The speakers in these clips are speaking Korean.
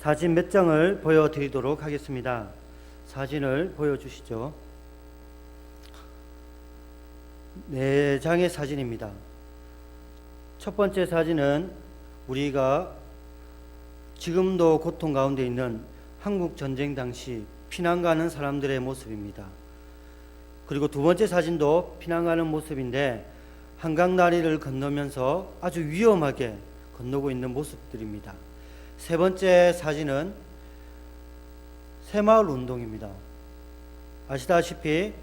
사진 몇 장을 보여드리도록 하겠습니다. 사진을 보여주시죠. 4장의 사진입니다. 첫 번째 사진은 우리가 지금도 고통 가운데 있는 한국 전쟁 당시 피난 가는 사람들의 모습입니다. 그리고 두 번째 사진도 피난 가는 모습인데 한강 다리를 건너면서 아주 위험하게 건너고 있는 모습들입니다. 세 번째 사진은 새마을 운동입니다. 아시다시피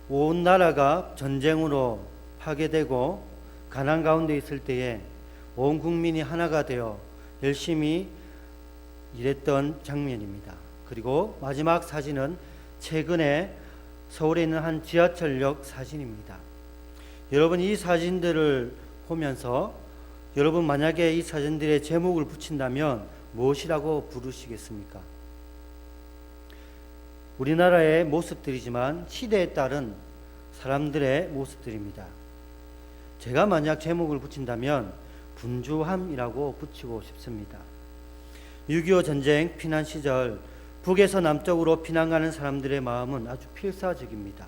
온 나라가 전쟁으로 파괴되고 가난 가운데 있을 때에 온 국민이 하나가 되어 열심히 일했던 장면입니다. 그리고 마지막 사진은 최근에 서울에 있는 한 지하철역 사진입니다. 여러분, 이 사진들을 보면서 여러분 만약에 이 사진들의 제목을 붙인다면 무엇이라고 부르시겠습니까? 우리나라의 모습들이지만 시대에 따른 사람들의 모습들입니다. 제가 만약 제목을 붙인다면 분주함이라고 붙이고 싶습니다. 6.25 전쟁 피난 시절 북에서 남쪽으로 피난가는 사람들의 마음은 아주 필사적입니다.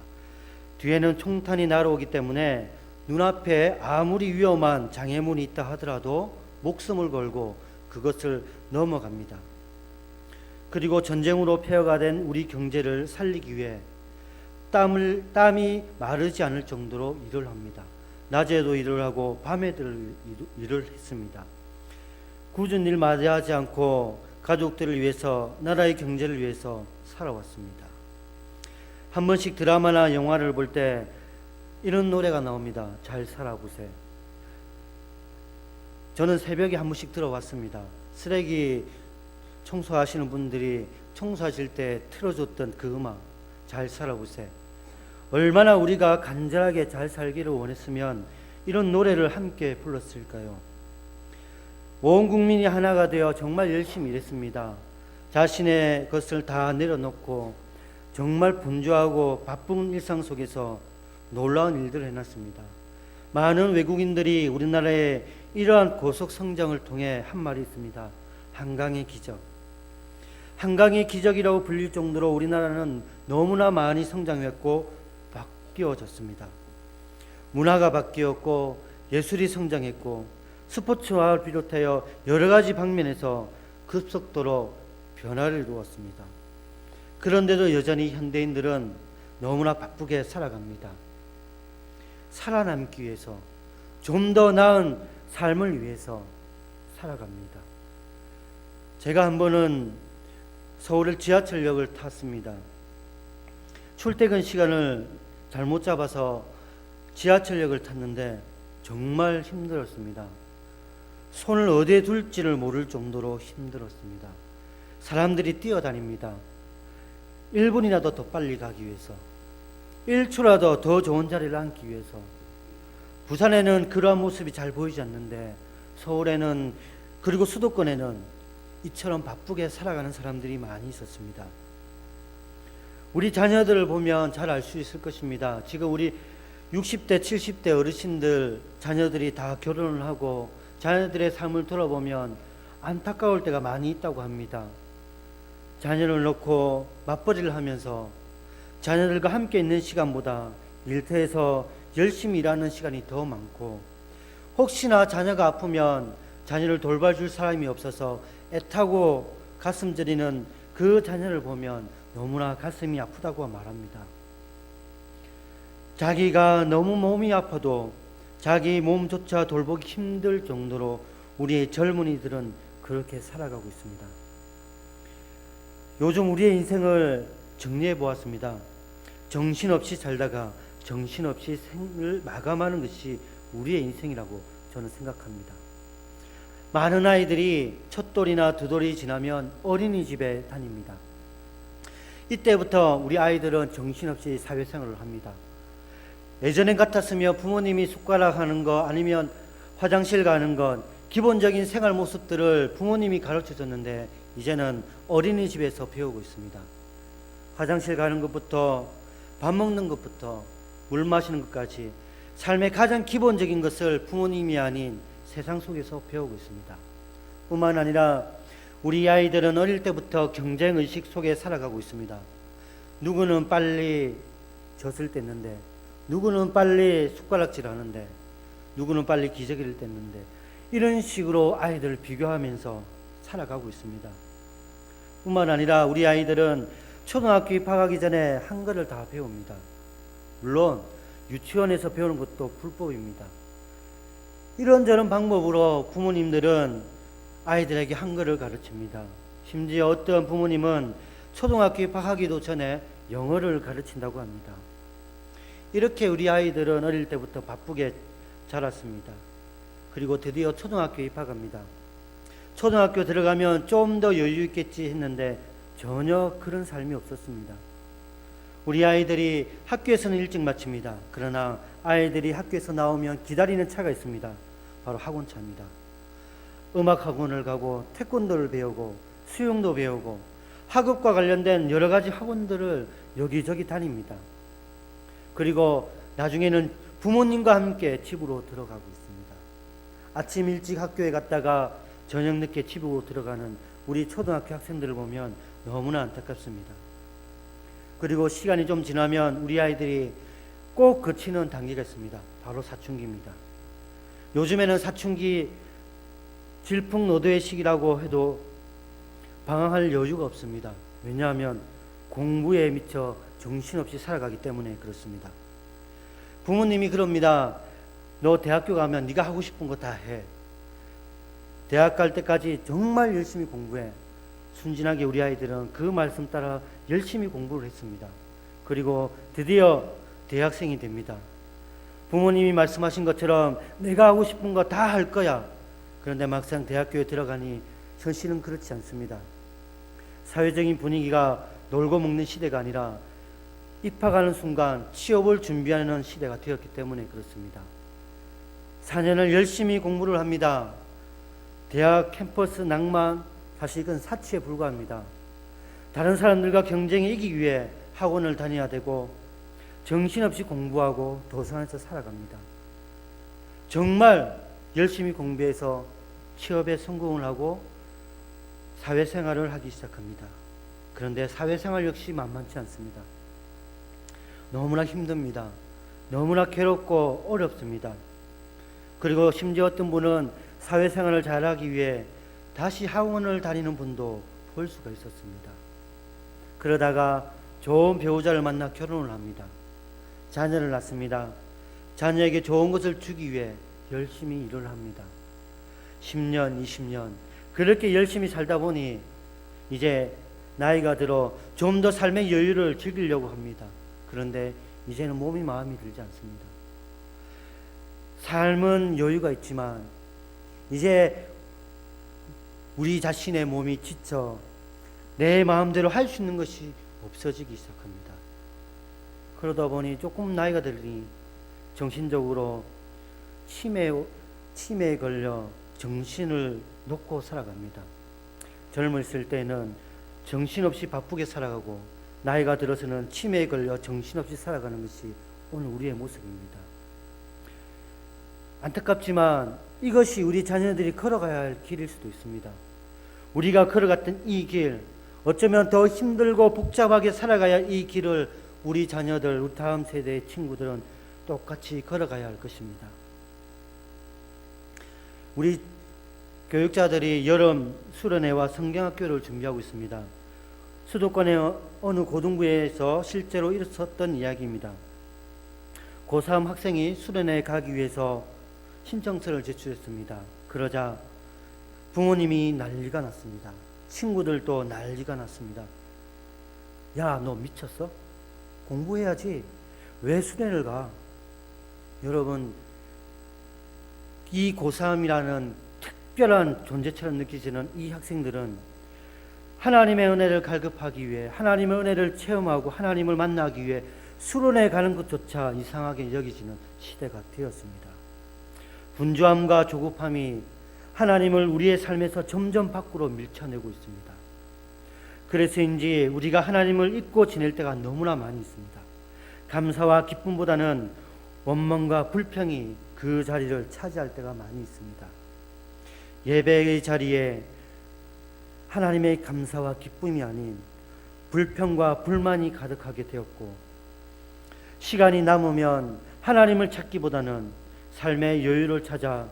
뒤에는 총탄이 날아오기 때문에 눈앞에 아무리 위험한 장애물이 있다 하더라도 목숨을 걸고 그것을 넘어갑니다. 그리고 전쟁으로 폐허가 된 우리 경제를 살리기 위해 땀이 마르지 않을 정도로 일을 합니다. 낮에도 일을 하고 밤에도 일을 했습니다. 굳은 일 마다하지 않고 가족들을 위해서, 나라의 경제를 위해서 살아왔습니다. 한 번씩 드라마나 영화를 볼 때 이런 노래가 나옵니다. 잘 살아보세. 저는 새벽에 한 번씩 들어왔습니다. 쓰레기 청소하시는 분들이 청소하실 때 틀어줬던 그 음악, 잘 살아보세. 얼마나 우리가 간절하게 잘 살기를 원했으면 이런 노래를 함께 불렀을까요? 온 국민이 하나가 되어 정말 열심히 일했습니다. 자신의 것을 다 내려놓고 정말 분주하고 바쁜 일상 속에서 놀라운 일들을 해놨습니다. 많은 외국인들이 우리나라의 이러한 고속 성장을 통해 한 말이 있습니다. 한강의 기적. 한강의 기적이라고 불릴 정도로 우리나라는 너무나 많이 성장했고 바뀌어졌습니다. 문화가 바뀌었고 예술이 성장했고 스포츠화를 비롯하여 여러 가지 방면에서 급속도로 변화를 이루었습니다. 그런데도 여전히 현대인들은 너무나 바쁘게 살아갑니다. 살아남기 위해서, 좀 더 나은 삶을 위해서 살아갑니다. 제가 한 번은 서울의 지하철역을 탔습니다. 출퇴근 시간을 잘못 잡아서 지하철역을 탔는데 정말 힘들었습니다. 손을 어디에 둘지를 모를 정도로 힘들었습니다. 사람들이 뛰어다닙니다. 1분이라도 더 빨리 가기 위해서, 1초라도 더 좋은 자리를 앉기 위해서. 부산에는 그러한 모습이 잘 보이지 않는데 서울에는, 그리고 수도권에는 이처럼 바쁘게 살아가는 사람들이 많이 있었습니다. 우리 자녀들을 보면 잘 알 수 있을 것입니다. 지금 우리 60대, 70대 어르신들 자녀들이 다 결혼을 하고 자녀들의 삶을 돌아보면 안타까울 때가 많이 있다고 합니다. 자녀를 놓고 맞벌이를 하면서 자녀들과 함께 있는 시간보다 일터에서 열심히 일하는 시간이 더 많고, 혹시나 자녀가 아프면 자녀를 돌봐줄 사람이 없어서 애타고 가슴 저리는 그 자녀를 보면 너무나 가슴이 아프다고 말합니다. 자기가 너무 몸이 아파도 자기 몸조차 돌보기 힘들 정도로 우리의 젊은이들은 그렇게 살아가고 있습니다. 요즘 우리의 인생을 정리해 보았습니다. 정신없이 살다가 정신없이 생을 마감하는 것이 우리의 인생이라고 저는 생각합니다. 많은 아이들이 첫돌이나 두돌이 지나면 어린이집에 다닙니다. 이때부터 우리 아이들은 정신없이 사회생활을 합니다. 예전엔 같았으면 부모님이 숟가락 하는 거, 아니면 화장실 가는 것, 기본적인 생활 모습들을 부모님이 가르쳐줬는데 이제는 어린이집에서 배우고 있습니다. 화장실 가는 것부터 밥 먹는 것부터 물 마시는 것까지 삶의 가장 기본적인 것을 부모님이 아닌 세상 속에서 배우고 있습니다. 뿐만 아니라 우리 아이들은 어릴 때부터 경쟁의식 속에 살아가고 있습니다. 누구는 빨리 젖을 뗐는데, 누구는 빨리 숟가락질 하는데, 누구는 빨리 기저귀를 뗐는데, 이런 식으로 아이들을 비교하면서 살아가고 있습니다. 뿐만 아니라 우리 아이들은 초등학교 입학하기 전에 한글을 다 배웁니다. 물론 유치원에서 배우는 것도 불법입니다. 이런저런 방법으로 부모님들은 아이들에게 한글을 가르칩니다. 심지어 어떤 부모님은 초등학교 입학하기도 전에 영어를 가르친다고 합니다. 이렇게 우리 아이들은 어릴 때부터 바쁘게 자랐습니다. 그리고 드디어 초등학교에 입학합니다. 초등학교 들어가면 좀 더 여유 있겠지 했는데 전혀 그런 삶이 없었습니다. 우리 아이들이 학교에서는 일찍 마칩니다. 그러나 아이들이 학교에서 나오면 기다리는 차가 있습니다. 바로 학원차입니다. 음악 학원을 가고 태권도를 배우고 수영도 배우고 학업과 관련된 여러 가지 학원들을 여기저기 다닙니다. 그리고 나중에는 부모님과 함께 집으로 들어가고 있습니다. 아침 일찍 학교에 갔다가 저녁 늦게 집으로 들어가는 우리 초등학교 학생들을 보면 너무나 안타깝습니다. 그리고 시간이 좀 지나면 우리 아이들이 꼭 거치는 단계가 있습니다. 바로 사춘기입니다. 요즘에는 사춘기 질풍노도의 시기라고 해도 방황할 여유가 없습니다. 왜냐하면 공부에 미쳐 정신없이 살아가기 때문에 그렇습니다. 부모님이 그럽니다. 너 대학교 가면 네가 하고 싶은 거 다 해. 대학 갈 때까지 정말 열심히 공부해. 순진하게 우리 아이들은 그 말씀 따라 열심히 공부를 했습니다. 그리고 드디어 대학생이 됩니다. 부모님이 말씀하신 것처럼 내가 하고 싶은 거 다 할 거야. 그런데 막상 대학교에 들어가니 현실은 그렇지 않습니다. 사회적인 분위기가 놀고 먹는 시대가 아니라 입학하는 순간 취업을 준비하는 시대가 되었기 때문에 그렇습니다. 4년을 열심히 공부를 합니다. 대학 캠퍼스 낭만, 사실 이건 사치에 불과합니다. 다른 사람들과 경쟁에 이기기 위해 학원을 다녀야 되고 정신없이 공부하고 도서관에서 살아갑니다. 정말 열심히 공부해서 취업에 성공을 하고 사회생활을 하기 시작합니다. 그런데 사회생활 역시 만만치 않습니다. 너무나 힘듭니다. 너무나 괴롭고 어렵습니다. 그리고 심지어 어떤 분은 사회생활을 잘하기 위해 다시 학원을 다니는 분도 볼 수가 있었습니다. 그러다가 좋은 배우자를 만나 결혼을 합니다. 자녀를 낳습니다. 자녀에게 좋은 것을 주기 위해 열심히 일을 합니다. 10년, 20년 그렇게 열심히 살다 보니 이제 나이가 들어 좀 더 삶의 여유를 즐기려고 합니다. 그런데 이제는 몸이 마음이 들지 않습니다. 삶은 여유가 있지만 이제 우리 자신의 몸이 지쳐 내 마음대로 할 수 있는 것이 없어지기 시작합니다. 그러다 보니 조금 나이가 들니 정신적으로 치매에 걸려 정신을 놓고 살아갑니다. 젊었을 때는 정신없이 바쁘게 살아가고 나이가 들어서는 치매에 걸려 정신없이 살아가는 것이 오늘 우리의 모습입니다. 안타깝지만 이것이 우리 자녀들이 걸어가야 할 길일 수도 있습니다. 우리가 걸어갔던 이 길, 어쩌면 더 힘들고 복잡하게 살아가야 할 이 길을 우리 자녀들, 우리 다음 세대의 친구들은 똑같이 걸어가야 할 것입니다. 우리 교육자들이 여름 수련회와 성경학교를 준비하고 있습니다. 수도권의 어느 고등부에서 실제로 있었던 이야기입니다. 고3 학생이 수련회에 가기 위해서 신청서를 제출했습니다. 그러자 부모님이 난리가 났습니다. 친구들도 난리가 났습니다. 야, 너 미쳤어? 공부해야지. 왜 수련회를 가? 여러분, 이 고3이라는 특별한 존재처럼 느껴지는 이 학생들은 하나님의 은혜를 갈급하기 위해 하나님의 은혜를 체험하고 하나님을 만나기 위해 수련회 가는 것조차 이상하게 여기지는 시대가 되었습니다. 분주함과 조급함이 하나님을 우리의 삶에서 점점 밖으로 밀쳐내고 있습니다. 그래서인지 우리가 하나님을 잊고 지낼 때가 너무나 많이 있습니다. 감사와 기쁨보다는 원망과 불평이 그 자리를 차지할 때가 많이 있습니다. 예배의 자리에 하나님의 감사와 기쁨이 아닌 불평과 불만이 가득하게 되었고, 시간이 남으면 하나님을 찾기보다는 삶의 여유를 찾아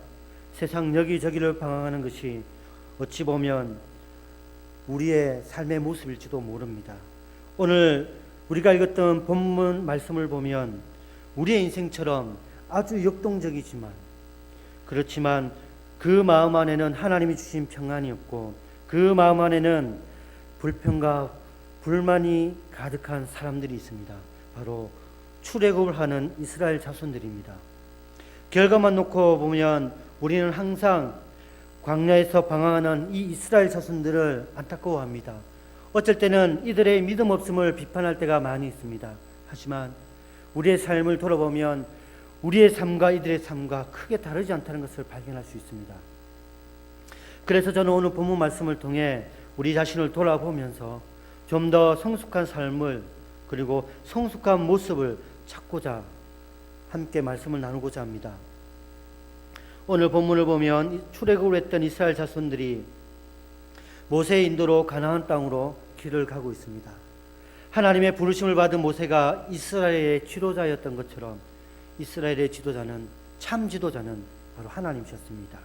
세상 여기저기를 방황하는 것이 어찌 보면 우리의 삶의 모습일지도 모릅니다. 오늘 우리가 읽었던 본문 말씀을 보면 우리의 인생처럼 아주 역동적이지만, 그렇지만 그 마음 안에는 하나님이 주신 평안이 없고, 그 마음 안에는 불평과 불만이 가득한 사람들이 있습니다. 바로 출애굽을 하는 이스라엘 자손들입니다. 결과만 놓고 보면 우리는 항상 광야에서 방황하는 이 이스라엘 자손들을 안타까워합니다. 어쩔 때는 이들의 믿음 없음을 비판할 때가 많이 있습니다. 하지만 우리의 삶을 돌아보면 우리의 삶과 이들의 삶과 크게 다르지 않다는 것을 발견할 수 있습니다. 그래서 저는 오늘 본문 말씀을 통해 우리 자신을 돌아보면서 좀 더 성숙한 삶을, 그리고 성숙한 모습을 찾고자 함께 말씀을 나누고자 합니다. 오늘 본문을 보면 출애굽을 했던 이스라엘 자손들이 모세의 인도로 가나안 땅으로 길을 가고 있습니다. 하나님의 부르심을 받은 모세가 이스라엘의 지도자였던 것처럼 이스라엘의 지도자는, 참 지도자는 바로 하나님이셨습니다.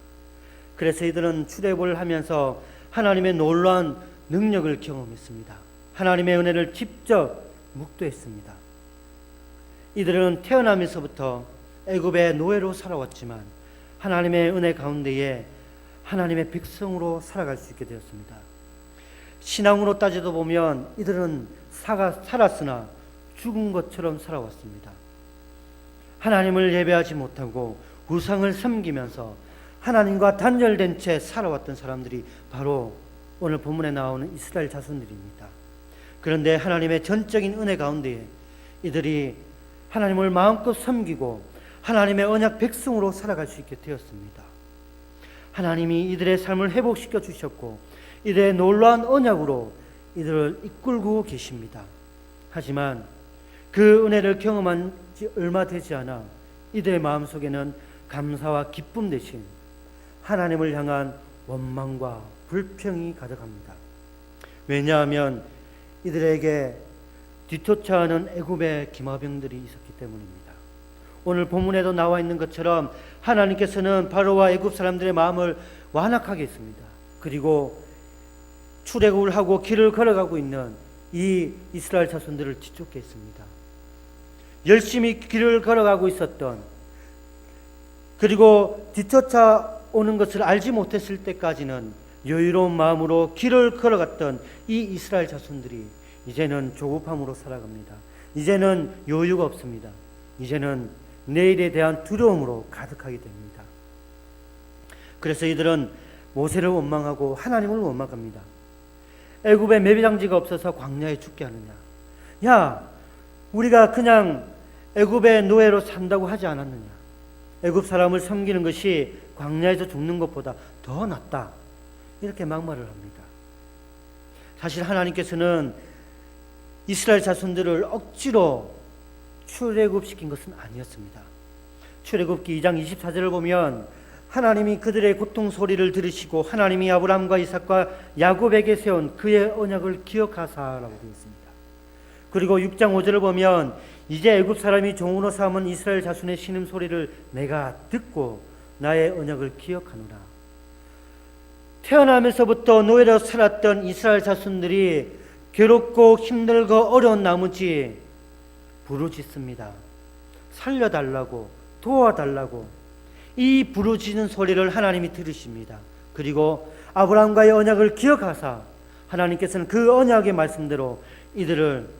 그래서 이들은 출애굽을 하면서 하나님의 놀라운 능력을 경험했습니다. 하나님의 은혜를 직접 묵도했습니다. 이들은 태어나면서부터 애굽의 노예로 살아왔지만 하나님의 은혜 가운데에 하나님의 백성으로 살아갈 수 있게 되었습니다. 신앙으로 따져도 보면 이들은 살았으나 죽은 것처럼 살아왔습니다. 하나님을 예배하지 못하고 우상을 섬기면서 하나님과 단절된 채 살아왔던 사람들이 바로 오늘 본문에 나오는 이스라엘 자손들입니다. 그런데 하나님의 전적인 은혜 가운데에 이들이 하나님을 마음껏 섬기고 하나님의 언약 백성으로 살아갈 수 있게 되었습니다. 하나님이 이들의 삶을 회복시켜 주셨고 이들의 놀라운 언약으로 이들을 이끌고 계십니다. 하지만 그 은혜를 경험한 지 얼마 되지 않아 이들의 마음속에는 감사와 기쁨 대신 하나님을 향한 원망과 불평이 가득합니다. 왜냐하면 이들에게 뒤쫓아오는 애굽의 기마병들이 있었기 때문입니다. 오늘 본문에도 나와 있는 것처럼 하나님께서는 바로와 애굽 사람들의 마음을 완악하게 했습니다. 그리고 출애굽을 하고 길을 걸어가고 있는 이 이스라엘 자손들을 뒤쫓게 했습니다. 열심히 길을 걸어가고 있었던, 그리고 뒤쫓아오는 것을 알지 못했을 때까지는 여유로운 마음으로 길을 걸어갔던 이 이스라엘 자손들이 이제는 조급함으로 살아갑니다. 이제는 여유가 없습니다. 이제는 내일에 대한 두려움으로 가득하게 됩니다. 그래서 이들은 모세를 원망하고 하나님을 원망합니다. 애굽에 매장지가 없어서 광야에 죽게 하느냐? 야, 우리가 그냥 애굽의 노예로 산다고 하지 않았느냐? 애굽 사람을 섬기는 것이 광야에서 죽는 것보다 더 낫다. 이렇게 막말을 합니다. 사실 하나님께서는 이스라엘 자손들을 억지로 출애굽시킨 것은 아니었습니다. 출애굽기 2장 24절을 보면 하나님이 그들의 고통 소리를 들으시고 하나님이 아브라함과 이삭과 야곱에게 세운 그의 언약을 기억하사라고 되어 있습니다. 그리고 6장 5절을 보면 이제 애굽 사람이 종으로 삼은 이스라엘 자손의 신음 소리를 내가 듣고 나의 언약을 기억하노라. 태어나면서부터 노예로 살았던 이스라엘 자손들이 괴롭고 힘들고 어려운 나머지 부르짖습니다. 살려달라고, 도와달라고. 이 부르짖는 소리를 하나님이 들으십니다. 그리고 아브라함과의 언약을 기억하사 하나님께서는 그 언약의 말씀대로 이들을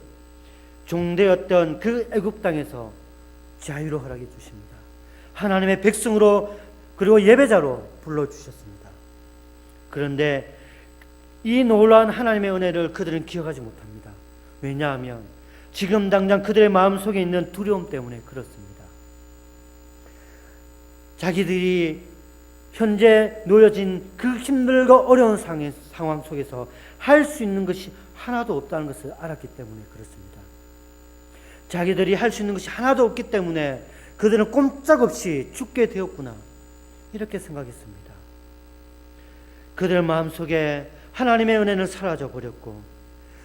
종되었던 그 애굽 땅에서 자유로 허락해 주십니다. 하나님의 백성으로 그리고 예배자로 불러주셨습니다. 그런데 이 놀라운 하나님의 은혜를 그들은 기억하지 못합니다. 왜냐하면 지금 당장 그들의 마음속에 있는 두려움 때문에 그렇습니다. 자기들이 현재 놓여진 그 힘들고 어려운 상황 속에서 할 수 있는 것이 하나도 없다는 것을 알았기 때문에 그렇습니다. 자기들이 할 수 있는 것이 하나도 없기 때문에 그들은 꼼짝없이 죽게 되었구나, 이렇게 생각했습니다. 그들 마음속에 하나님의 은혜는 사라져 버렸고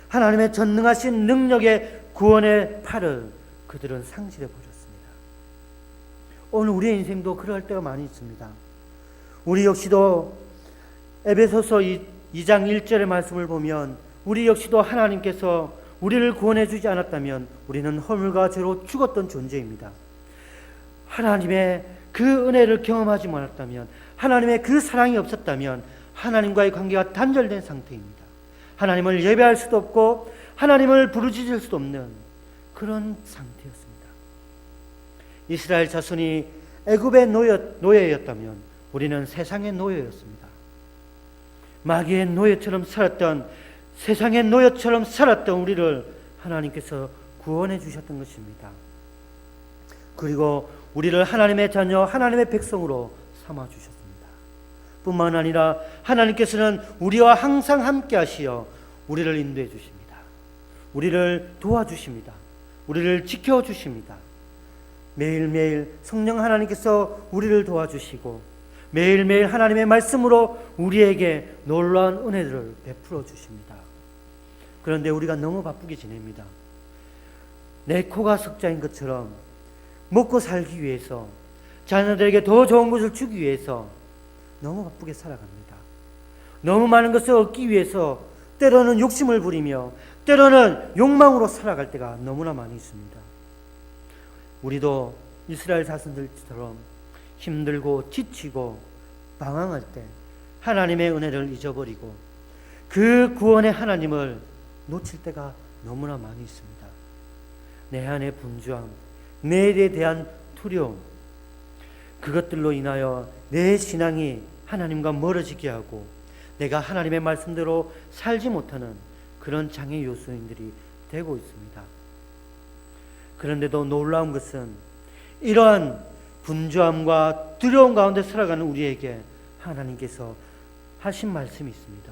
하나님의 전능하신 능력의 구원의 팔을 그들은 상실해 버렸습니다. 오늘 우리의 인생도 그럴 때가 많이 있습니다. 우리 역시도 에베소서 2장 1절의 말씀을 보면 우리 역시도 하나님께서 우리를 구원해 주지 않았다면 우리는 허물과 죄로 죽었던 존재입니다. 하나님의 그 은혜를 경험하지 못했다면, 하나님의 그 사랑이 없었다면 하나님과의 관계가 단절된 상태입니다. 하나님을 예배할 수도 없고 하나님을 부르짖을 수도 없는 그런 상태였습니다. 이스라엘 자손이 애굽의 노예였다면 우리는 세상의 노예였습니다. 마귀의 노예처럼 살았던, 세상의 노예처럼 살았던 우리를 하나님께서 구원해 주셨던 것입니다. 그리고 우리를 하나님의 자녀, 하나님의 백성으로 삼아 주셨습니다. 뿐만 아니라 하나님께서는 우리와 항상 함께 하시어 우리를 인도해 주십니다. 우리를 도와주십니다. 우리를 지켜주십니다. 매일매일 성령 하나님께서 우리를 도와주시고 매일매일 하나님의 말씀으로 우리에게 놀라운 은혜들을 베풀어 주십니다. 그런데 우리가 너무 바쁘게 지냅니다. 내 코가 석자인 것처럼 먹고 살기 위해서, 자녀들에게 더 좋은 것을 주기 위해서 너무 바쁘게 살아갑니다. 너무 많은 것을 얻기 위해서 때로는 욕심을 부리며 때로는 욕망으로 살아갈 때가 너무나 많이 있습니다. 우리도 이스라엘 자손들처럼 힘들고 지치고 방황할 때 하나님의 은혜를 잊어버리고 그 구원의 하나님을 놓칠 때가 너무나 많이 있습니다. 내 안의 분주함, 내일에 대한 두려움, 그것들로 인하여 내 신앙이 하나님과 멀어지게 하고 내가 하나님의 말씀대로 살지 못하는 그런 장애 요소인들이 되고 있습니다. 그런데도 놀라운 것은 이러한 분주함과 두려움 가운데 살아가는 우리에게 하나님께서 하신 말씀이 있습니다.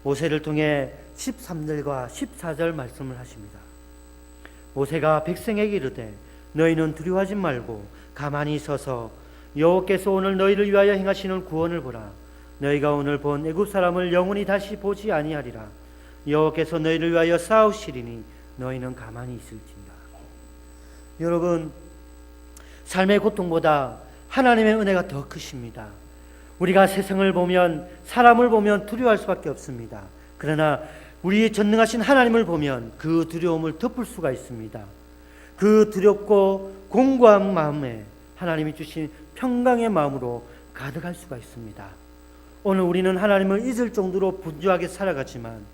모세를 통해 13절과 14절 말씀을 하십니다. 모세가 백성에게 이르되 너희는 두려워하지 말고 가만히 서서 여호와께서 오늘 너희를 위하여 행하시는 구원을 보라. 너희가 오늘 본 애굽 사람을 영원히 다시 보지 아니하리라. 여호와께서 너희를 위하여 싸우시리니 너희는 가만히 있을지니라. 여러분, 삶의 고통보다 하나님의 은혜가 더 크십니다. 우리가 세상을 보면, 사람을 보면 두려워할 수밖에 없습니다. 그러나 우리의 전능하신 하나님을 보면 그 두려움을 덮을 수가 있습니다. 그 두렵고 공고한 마음에 하나님이 주신 평강의 마음으로 가득할 수가 있습니다. 오늘 우리는 하나님을 잊을 정도로 분주하게 살아가지만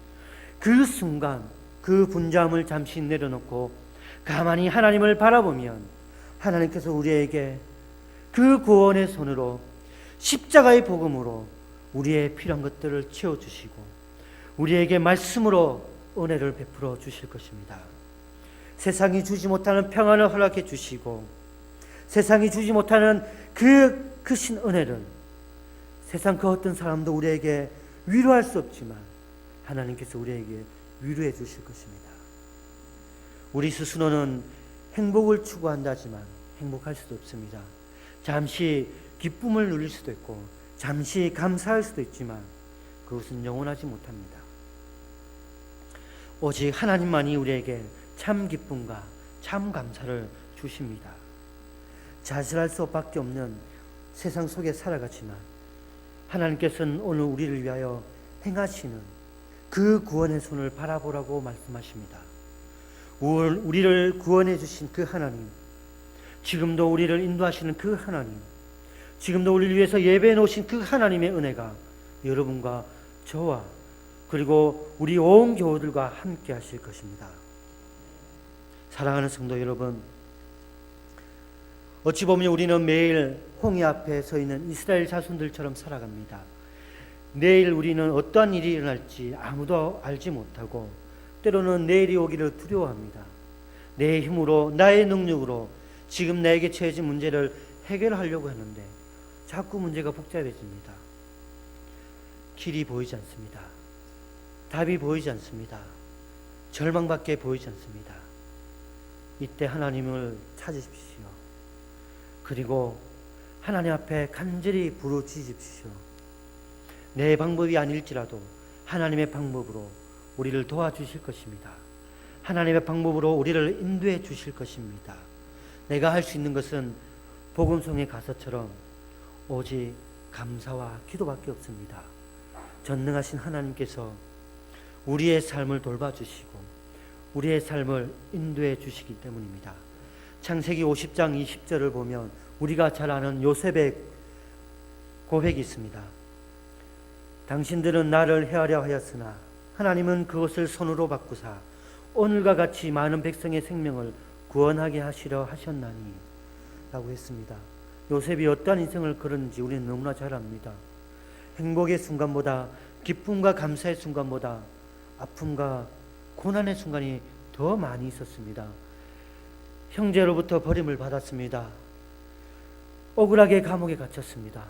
그 순간 그 분주함을 잠시 내려놓고 가만히 하나님을 바라보면 하나님께서 우리에게 그 구원의 손으로 십자가의 복음으로 우리의 필요한 것들을 채워주시고 우리에게 말씀으로 은혜를 베풀어 주실 것입니다. 세상이 주지 못하는 평안을 허락해 주시고 세상이 주지 못하는 그 크신 은혜를 세상 그 어떤 사람도 우리에게 위로할 수 없지만 하나님께서 우리에게 위로해 주실 것입니다. 우리 스스로는 행복을 추구한다지만 행복할 수도 없습니다. 잠시 기쁨을 누릴 수도 있고 잠시 감사할 수도 있지만 그것은 영원하지 못합니다. 오직 하나님만이 우리에게 참 기쁨과 참 감사를 주십니다. 자질할 수밖에 없는 세상 속에 살아가지만 하나님께서는 오늘 우리를 위하여 행하시는 그 구원의 손을 바라보라고 말씀하십니다. 우리를 구원해 주신 그 하나님, 지금도 우리를 인도하시는 그 하나님, 지금도 우리를 위해서 예배해 놓으신 그 하나님의 은혜가 여러분과 저와 그리고 우리 온 교우들과 함께 하실 것입니다. 사랑하는 성도 여러분, 어찌 보면 우리는 매일 홍해 앞에 서 있는 이스라엘 자손들처럼 살아갑니다. 내일 우리는 어떠한 일이 일어날지 아무도 알지 못하고 때로는 내일이 오기를 두려워합니다. 내 힘으로, 나의 능력으로 지금 나에게 처해진 문제를 해결하려고 하는데 자꾸 문제가 복잡해집니다. 길이 보이지 않습니다. 답이 보이지 않습니다. 절망밖에 보이지 않습니다. 이때 하나님을 찾으십시오. 그리고 하나님 앞에 간절히 부르짖으십시오. 내 방법이 아닐지라도 하나님의 방법으로 우리를 도와주실 것입니다. 하나님의 방법으로 우리를 인도해 주실 것입니다. 내가 할 수 있는 것은 복음성의 가서처럼 오직 감사와 기도밖에 없습니다. 전능하신 하나님께서 우리의 삶을 돌봐주시고 우리의 삶을 인도해 주시기 때문입니다. 창세기 50장 20절을 보면 우리가 잘 아는 요셉의 고백이 있습니다. 당신들은 나를 해하려 하였으나 하나님은 그것을 손으로 바꾸사 오늘과 같이 많은 백성의 생명을 구원하게 하시려 하셨나니 라고 했습니다. 요셉이 어떠한 인생을 걸었는지 우리는 너무나 잘 압니다. 행복의 순간보다 기쁨과 감사의 순간보다 아픔과 고난의 순간이 더 많이 있었습니다. 형제로부터 버림을 받았습니다. 억울하게 감옥에 갇혔습니다.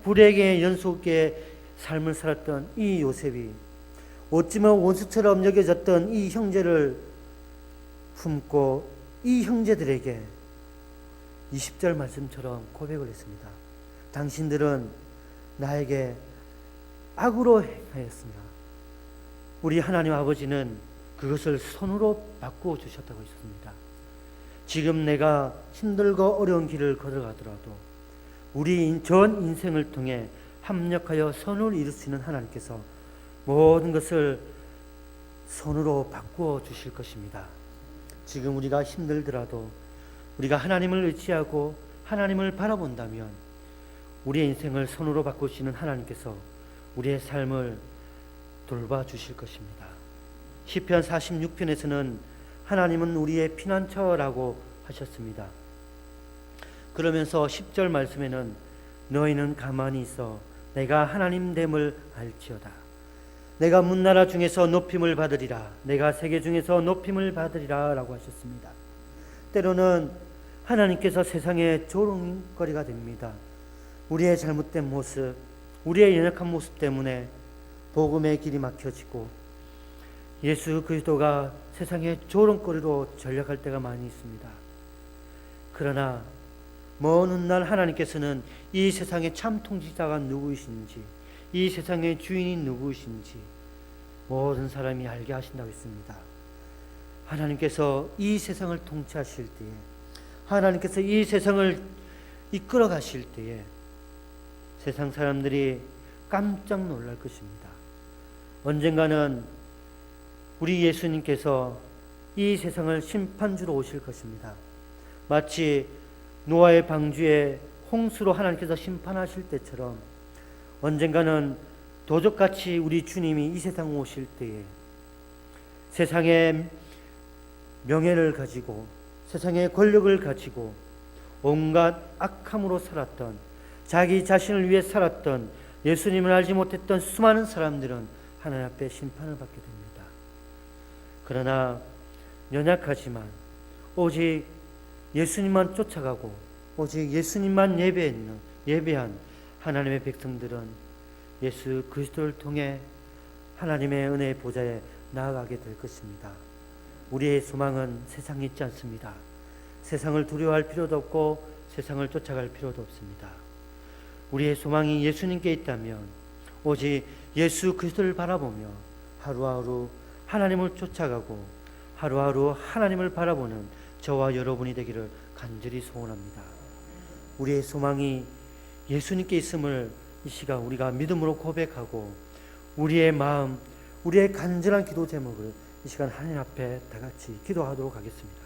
불행의 연속의 삶을 살았던 이 요셉이 어찌면 원수처럼 여겨졌던 이 형제를 품고 이 형제들에게 20절 말씀처럼 고백을 했습니다. 당신들은 나에게 악으로 행하였으나 우리 하나님 아버지는 그것을 손으로 바꾸어 주셨다고 했습니다. 지금 내가 힘들고 어려운 길을 걸어가더라도 우리 전 인생을 통해 합력하여 선을 이룰 수 있는 하나님께서 모든 것을 손으로 바꾸어 주실 것입니다. 지금 우리가 힘들더라도 우리가 하나님을 의지하고 하나님을 바라본다면 우리의 인생을 손으로 바꾸시는 하나님께서 우리의 삶을 돌봐주실 것입니다. 시편 46편에서는 하나님은 우리의 피난처라고 하셨습니다. 그러면서 10절 말씀에는 너희는 가만히 있어 내가 하나님 됨을 알지어다. 내가 문나라 중에서 높임을 받으리라. 내가 세계 중에서 높임을 받으리라 라고 하셨습니다. 때로는 하나님께서 세상의 조롱거리가 됩니다. 우리의 잘못된 모습, 우리의 연약한 모습 때문에 복음의 길이 막혀지고 예수 그리스도가 세상의 조롱거리로 전락할 때가 많이 있습니다. 그러나 먼 훗날 하나님께서는 이 세상의 참 통치자가 누구이신지, 이 세상의 주인이 누구이신지 모든 사람이 알게 하신다고 했습니다. 하나님께서 이 세상을 통치하실 때에, 하나님께서 이 세상을 이끌어 가실 때에 세상 사람들이 깜짝 놀랄 것입니다. 언젠가는 우리 예수님께서 이 세상을 심판주로 오실 것입니다. 마치 노아의 방주에 홍수로 하나님께서 심판하실 때처럼 언젠가는 도적같이 우리 주님이 이 세상 오실 때에 세상의 명예를 가지고 세상의 권력을 가지고 온갖 악함으로 살았던, 자기 자신을 위해 살았던, 예수님을 알지 못했던 수많은 사람들은 하나님 앞에 심판을 받게 됩니다. 그러나 연약하지만 오직 예수님만 쫓아가고 오직 예수님만 예배한 하나님의 백성들은 예수 그리스도를 통해 하나님의 은혜의 보좌에 나아가게 될 것입니다. 우리의 소망은 세상에 있지 않습니다. 세상을 두려워할 필요도 없고 세상을 쫓아갈 필요도 없습니다. 우리의 소망이 예수님께 있다면 오직 예수 그리스도를 바라보며 하루하루 하나님을 쫓아가고 하루하루 하나님을 바라보는 저와 여러분이 되기를 간절히 소원합니다. 우리의 소망이 예수님께 있음을 이 시간 우리가 믿음으로 고백하고 우리의 마음, 우리의 간절한 기도 제목을 이 시간 하나님 앞에 다 같이 기도하도록 하겠습니다.